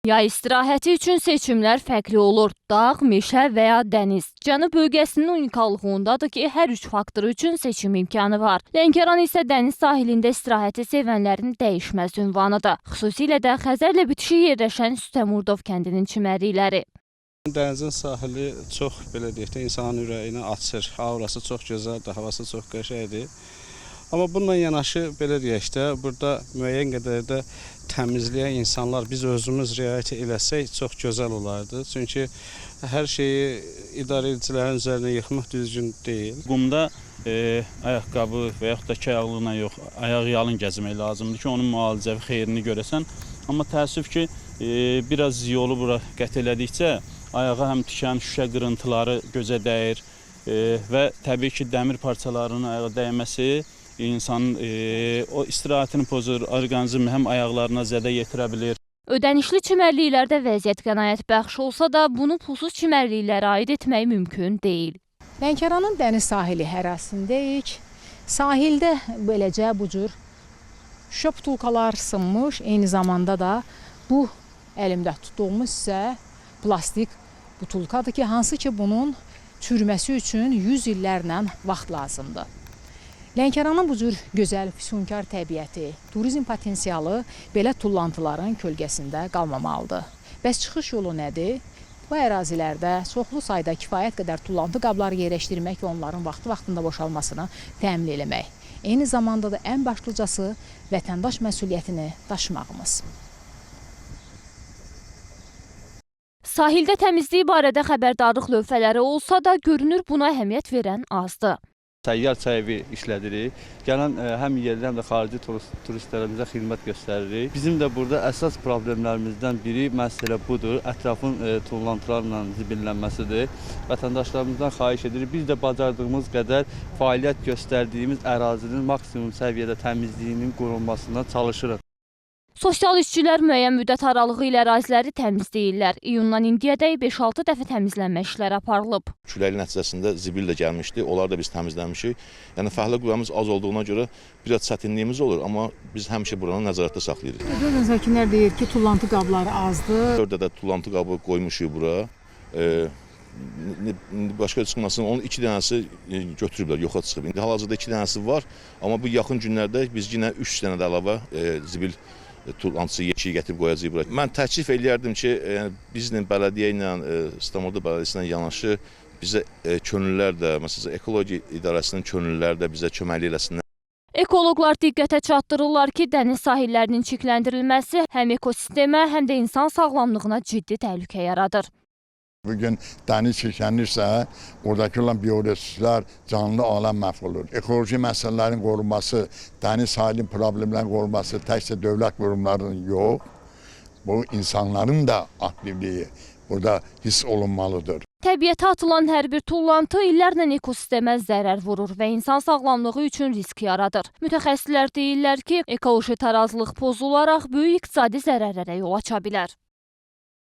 Yay istirahəti üçün seçimlər fərqli olur. Dağ, meşə və ya dəniz. Cənub bölgəsinin unikallığındadır ki, hər üç faktor üçün seçim imkanı var. Lənkəran isə dəniz sahilində istirahəti sevənlərin dəyişməz ünvanıdır. Xüsusilə də Xəzərlə bitişik yerləşən Sütəmurdov kəndinin çimərlikləri. Dənizin sahili çox, belə deyək də, insanın ürəyini açır. Aurası çox gözəldir, havası çox qəşəngdir. Amma bununla yanaşı, belə deyək də, burada müəyyən qədər də təmizləyən insanlar biz özümüz riayət eləsək çox gözəl olardı. Çünki hər şeyi idarə edicilərin üzərinə yıxmaq düzgün deyil. Qumda ayaqqabı və yaxud da kəyaqlığına yox, ayaq yalın gəzmək lazımdır ki, onun müalicəvi xeyrini görəsən. Amma təəssüf ki, biraz yolu bura qət elədikcə ayağa həm tikan, şüşə qırıntıları gözə dəyir və təbii ki, dəmir parçalarının ayağa dəyməsi insanın o istirahətini pozur, orqanizmi həm ayaqlarına zədə yetirə bilir. Ödənişli çimərliklərdə vəziyyət qənaət bəxş olsa da, bunu pulsuz çimərliklərə aid etmək mümkün deyil. Lənkəranın dəniz sahili hərəsindəyik. Sahildə beləcə bu cür şüşə butulkalar sınmış, eyni zamanda da bu əlimdə tutduğumuz isə plastik butulkadır ki, hansı ki bunun çürüməsi üçün 100 illərlə vaxt lazımdır. Lənkəranın bu cür gözəl, füsunkar təbiəti, turizm potensialı belə tullantıların kölgəsində qalmamalıdır. Bəs çıxış yolu nədir? Bu ərazilərdə çoxlu sayda kifayət qədər tullantı qabları yerləşdirmək və onların vaxtında boşalmasını təmin eləmək. Eyni zamanda da ən başlıcası vətəndaş məsuliyyətini daşımağımız. Sahildə təmizlik barədə xəbərdarlıq lövhələri olsa da, görünür buna əhəmiyyət verən azdır. Səyyar çay evi işlədirik. Gələn həm yerli, həm də xarici turistlərimizə xidmət göstəririk. Bizim də burada əsas problemlərimizdən biri məhz elə budur. Ətrafın tullantılarla zibillənməsidir. Vətəndaşlarımızdan xahiş edirik. Biz də bacardığımız qədər fəaliyyət göstərdiyimiz ərazinin maksimum səviyyədə təmizliyinin qorunmasına çalışırıq. Sosial işçilər müəyyən müddət aralığı ilə əraziləri təmizləyirlər. İyundan indiyədək 5-6 dəfə təmizlənmə işləri aparılıb. Küləyin nəticəsində zibil də gəlmişdi, onları da biz təmizləmişik. Yəni fəhlə qüvvəmiz az olduğuna görə biraz çətinliyimiz olur, amma biz həmişə buranı nəzarətdə saxlayırıq. Bəzən sakinlər deyir ki, tullantı qabları azdır. 4 ədəd tullantı qabı qoymuşuq bura. Başqa çıxmasın, onun 2 dənəsi götürüblər, yoxa çıxıb. İndi hal-hazırda 2 dənəsi var, amma bu yaxın günlərdə biz yenə 3 dənə də əlavə zibil tullantısı yeşiyi gətirib qoyacaq bura. Mən təklif eləyərdim ki, bizlə bələdiyyə ilə, Sütəmurdov bələdiyyəsi ilə yanaşı bizə könüllülər də, məsələn, ekologiya idarəsinin könüllüləri də bizə köməklik eləsinlər. Ekoloqlar diqqətə çatdırırlar ki, dəniz sahillərinin çirkləndirilməsi həm ekosistemə, həm də insan sağlamlığına ciddi təhlükə yaradır. Bugün dəniz çirklənirsə, oradakı olan bioresurslar, canlı aləm məhv olur. Ekoloji məsələlərin qorunması, dəniz sahilin problemlərin qorunması təkcə dövlət qurumlarının yox, bu insanların da aktivliyi burada hiss olunmalıdır. Təbiətə atılan hər bir tullantı illərlə ekosistemə zərər vurur və insan sağlamlığı üçün risk yaradır. Mütəxəssislər deyirlər ki, ekoloji tarazlıq pozularaq böyük iqtisadi zərərlərə yol aça bilər.